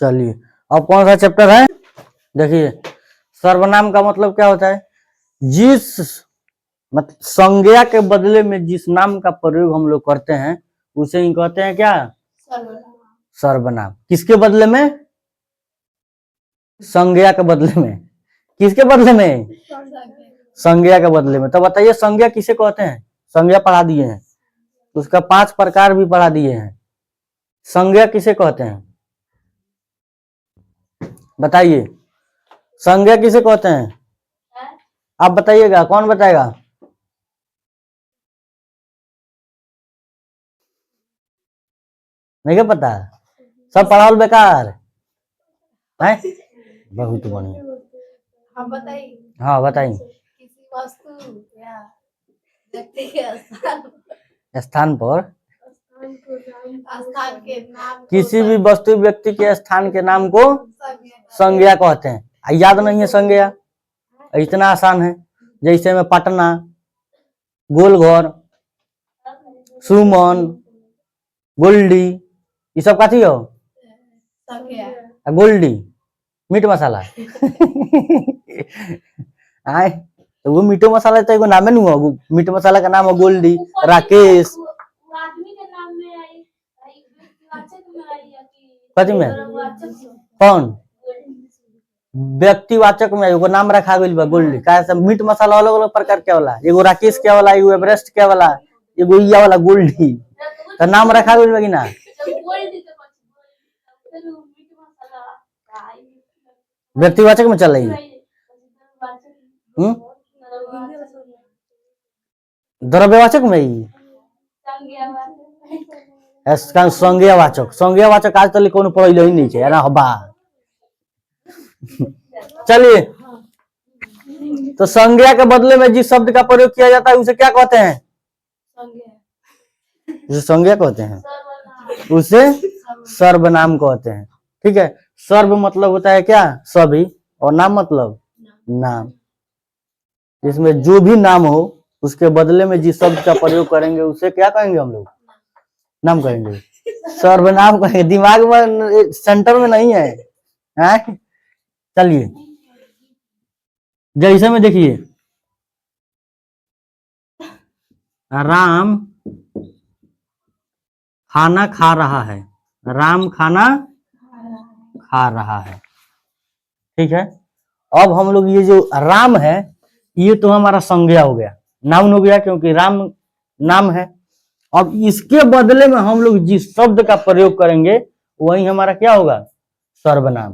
चलिए अब कौन सा चैप्टर है, देखिए सर्वनाम का मतलब क्या होता है, जिस मतलब संज्ञा के बदले में जिस नाम का प्रयोग हम लोग करते हैं उसे ही कहते हैं क्या, सर्वनाम। किसके बदले में, संज्ञा के बदले में, किसके बदले में, संज्ञा के बदले में। तो बताइए संज्ञा किसे कहते हैं, संज्ञा पढ़ा दिए हैं, उसका 5 प्रकार भी पढ़ा दिए हैं। संज्ञा किसे कहते हैं बताइए, संज्ञा किसे कहते हैं, आप बताइएगा, कौन बताएगा। नहीं क्या पता, सब पढ़ाओ बेकार है। बहुत बढ़िया, हाँ बताइए। किसी वस्तु या व्यक्ति के स्थान पर, स्थान के नाम, किसी भी वस्तु व्यक्ति के स्थान के नाम को संज्ञा कहते हैं। याद नहीं है संज्ञा, इतना आसान है। जैसे में पटना, गोलघर, सुमन, गोल्डी, ये सब कथी हो, गोल्डी मीट मसाला आए तो वो मीठो मसाला तो एगो नामे नहीं हो, मीट मसाला का नाम हो गोल्डी, राकेश, कथी में, कौन व्यक्तिवाचक में एगो नाम रखा गई बा गोल्डी। का सब मीट मसाला अलग अलग प्रकार के वाला, एगो राकेश के वाला, एगो एवरेस्ट के वाला, एगो इया वाला गोल्डी, तो नाम रखा गई बा कि ना। व्यक्तिवाचक में चल रही है, द्रव्यवाचक में ही संज्ञावाचक, संज्ञावाचक आज तक कौन पढ़े ही नहीं है ना हबा। चलिए तो संज्ञा के बदले में जिस शब्द का प्रयोग किया जाता है उसे क्या कहते हैं, उसे संज्ञा कहते हैं, उसे सर्वनाम कहते हैं। ठीक है, सर्व मतलब होता है क्या, सभी, और नाम मतलब नाम। इसमें जो भी नाम हो उसके बदले में जिस शब्द का प्रयोग करेंगे उसे क्या कहेंगे हम लोग, नाम कहेंगे, सर्वनाम कहेंगे। दिमाग में सेंटर में नहीं है। चलिए जैसे में देखिए, राम खाना खा रहा है, राम खाना खा रहा है। ठीक है, अब हम लोग ये जो राम है ये तो हमारा संज्ञा हो गया, नाउन हो गया, क्योंकि राम नाम है। अब इसके बदले में हम लोग जिस शब्द का प्रयोग करेंगे वही हमारा क्या होगा, सर्वनाम।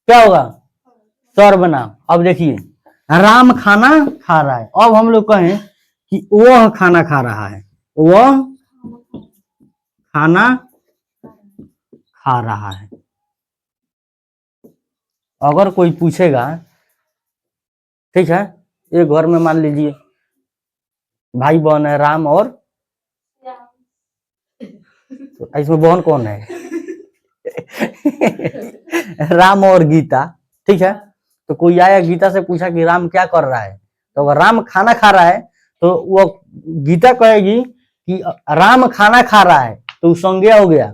क्या होगा, सर्वनाम। अब देखिए राम खाना खा रहा है, अब हम लोग कहें कि वह खाना खा रहा है, वह खाना खा रहा है। अगर कोई पूछेगा, ठीक है, एक घर में मान लीजिए भाई बहन है, राम और, तो इसमें बहन कौन है राम और गीता। ठीक है, तो कोई आया गीता से पूछा कि राम क्या कर रहा है, तो अगर राम खाना खा रहा है तो वो गीता कहेगी कि राम खाना खा रहा है, तो संज्ञा हो गया,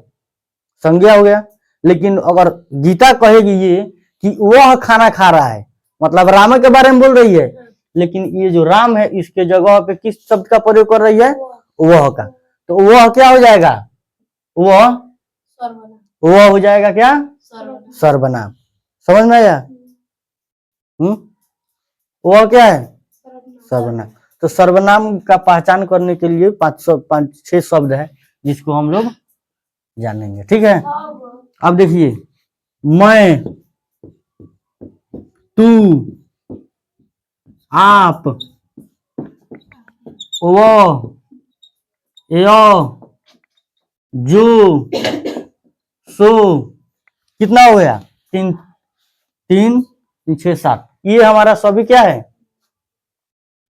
संज्ञा हो गया। लेकिन अगर गीता कहेगी ये कि वह खाना खा रहा है, मतलब राम के बारे में बोल रही है, लेकिन ये जो राम है इसके जगह पे किस शब्द का प्रयोग कर रही है, वह का, तो वह क्या हो जाएगा, वह हो जाएगा क्या, सर्वनाम। समझ में आया, वह क्या है, सर्वनाम। तो सर्वनाम का पहचान करने के लिए 5-6 शब्द है जिसको हम लोग जानेंगे। ठीक है, अब देखिए, मैं, तू, आप, वो, यो, जो, सो, कितना हो गया, 3 3 6 7, ये हमारा सभी क्या है,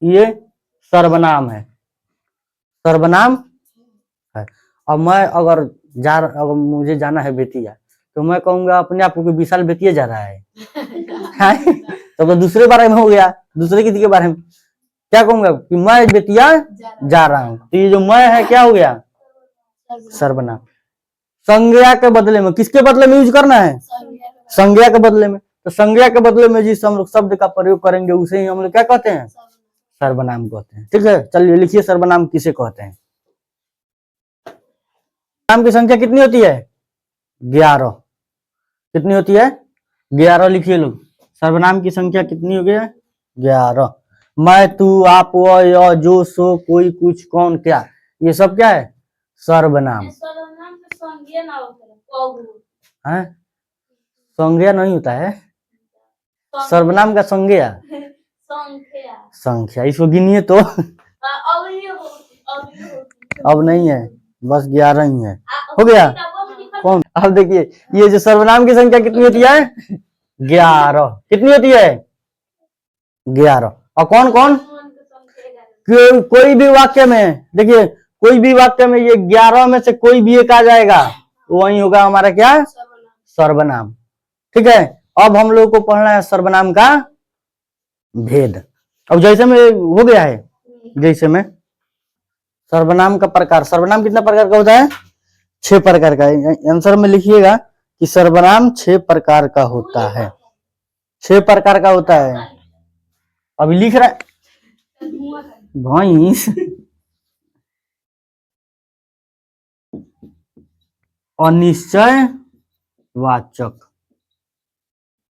ये सर्वनाम है, सर्वनाम है। अब मैं अगर अगर मुझे जाना है बेतिया, तो मैं कहूंगा अपने आप को विशाल बेतिया जा रहा है तो दूसरे बारे में हो गया, दूसरे किसी के बारे में क्या कहूंगा कि मैं बेतिया जा रहा हूं, तो ये जो मैं है क्या हो गया, सर्वनाम। संज्ञा के बदले में, किसके बदले में यूज करना है? संज्ञा के संज्ञा के बदले में। तो संज्ञा के बदले में जिस हम लोग शब्द का प्रयोग करेंगे उसे ही हम लोग क्या कहते हैं? सर्वनाम कहते हैं। ठीक है, चलिए लिखिए सर्वनाम किसे कहते हैं। नाम की संख्या कितनी होती है? 11। कितनी होती है? 11 लिखिए लोग। सर्वनाम की संख्या कितनी हो गई है? 11। मैं, तू, आप, वह, यह, जो, सो, कोई, कुछ, कौन, क्या, ये सब क्या है? सर्वनाम सर्वनाम के संज्ञा ना होता है। संज्ञा नहीं होता है, सर्वनाम का संज्ञा संख्या संख्या। इसको गिनिए तो अब ये होती अब नहीं है, बस 11 ही है। हो गया। कौन? अब देखिए ये जो सर्वनाम की संख्या कितनी होती है? 11। कितनी होती है? 11। और कौन कौन? कोई भी वाक्य में, देखिए कोई भी वाक्य में ये 11 में से कोई भी एक आ जाएगा, वही होगा हमारा क्या? सर्वनाम। ठीक है, अब हम लोग को पढ़ना है सर्वनाम का भेद। अब जैसे में हो गया है, जैसे में सर्वनाम का प्रकार, सर्वनाम कितना प्रकार का होता है? 6 प्रकार का। आंसर में लिखिएगा कि सर्वनाम 6 प्रकार का होता है। 6 प्रकार का होता है। अभी लिख रहा है भैंस, अनिश्चय वाचक।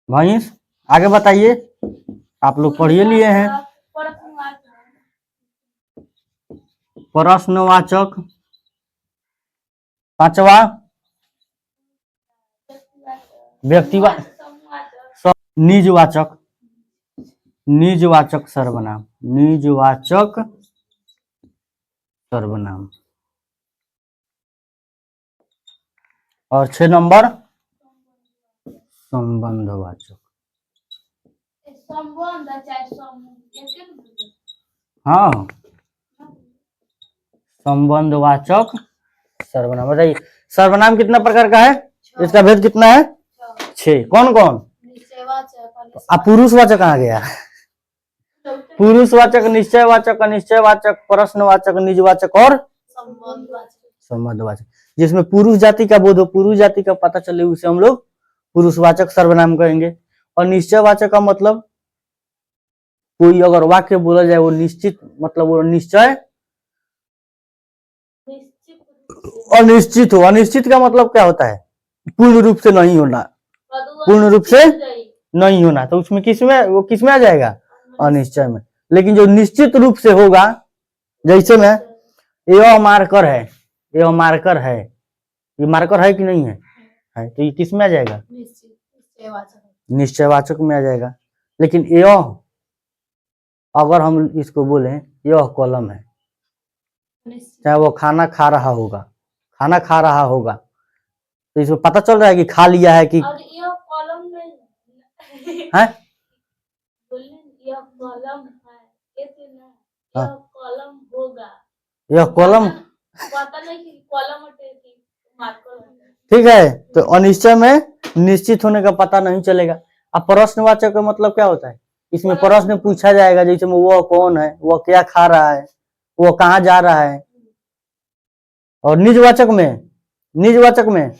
भैंस, आगे बताइए, आप लोग पढ़िए लिए हैं। प्रश्नवाचक। 5वां व्यक्तिवाचक। निजवाचक। निजवाचक सर्वनाम। निजवाचक सर्वनाम। और 6 नंबर संबंधवाचक। हाँ, संबंधवाचक सर्वनाम। बताइए सर्वनाम कितना प्रकार का है? इसका भेद कितना है? 6। कौन कौन? अब पुरुषवाचक कहाँ गया? पुरुषवाचक, निश्चयवाचक, अनिश्चयवाचक, प्रश्नवाचक, निजवाचक और संबंधवाचक। जिसमें पुरुष जाति का बोध हो, पुरुष जाति का पता चले, उसे हम लोग पुरुषवाचक सर्वनाम कहेंगे। और निश्चयवाचक का मतलब कोई अगर वाक्य बोला जाए वो निश्चित, मतलब वो निश्चय अनिश्चित हो। अनिश्चित का मतलब क्या होता है? पूर्ण रूप से नहीं होना, पूर्ण रूप से नहीं होना। तो उसमें किसमें, वो किसमें आ जाएगा? अनिश्चय में। लेकिन जो निश्चित रूप से होगा, जैसे में यह मार्कर है, यह मार्कर है, ये मार्कर है कि नहीं है? है। तो ये किस में आ जाएगा? निश्चयवाचक में आ जाएगा। लेकिन यह, अगर हम इसको बोले यह कलम है, चाहे वो खाना खा रहा होगा, खाना खा रहा होगा, तो इसमें पता चल रहा है कि खा लिया है कि है? यह कलम है, हाँ। यह कलम होगा, यह कलम, पता नहीं कि कलम मार्कर। ठीक है। तो अनिश्चय में निश्चित होने का पता नहीं चलेगा। अब प्रश्नवाचक का मतलब क्या होता है? इसमें प्रश्न पूछा जाएगा, जैसे में वो कौन है, वो क्या खा रहा है, वो कहाँ जा रहा है। और निजवाचक में, निजवाचक में,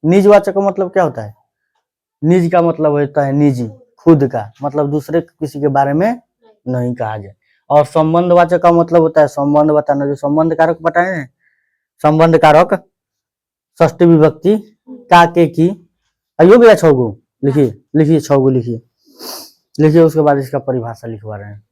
निजवाचक का मतलब क्या होता है? निज का मतलब होता है निजी, खुद का, मतलब दूसरे किसी के बारे में नहीं कहा जाए। और संबंधवाचक का मतलब होता है संबंध बताना, जो संबंध कारक बताए हैं, संबंध कारक षष्ठी विभक्ति का, के, की। हो गया 6 गो। लिखिए लिखिए 6 गो लिखिए, लिखिए। उसके बाद इसका परिभाषा लिखवा रहे हैं।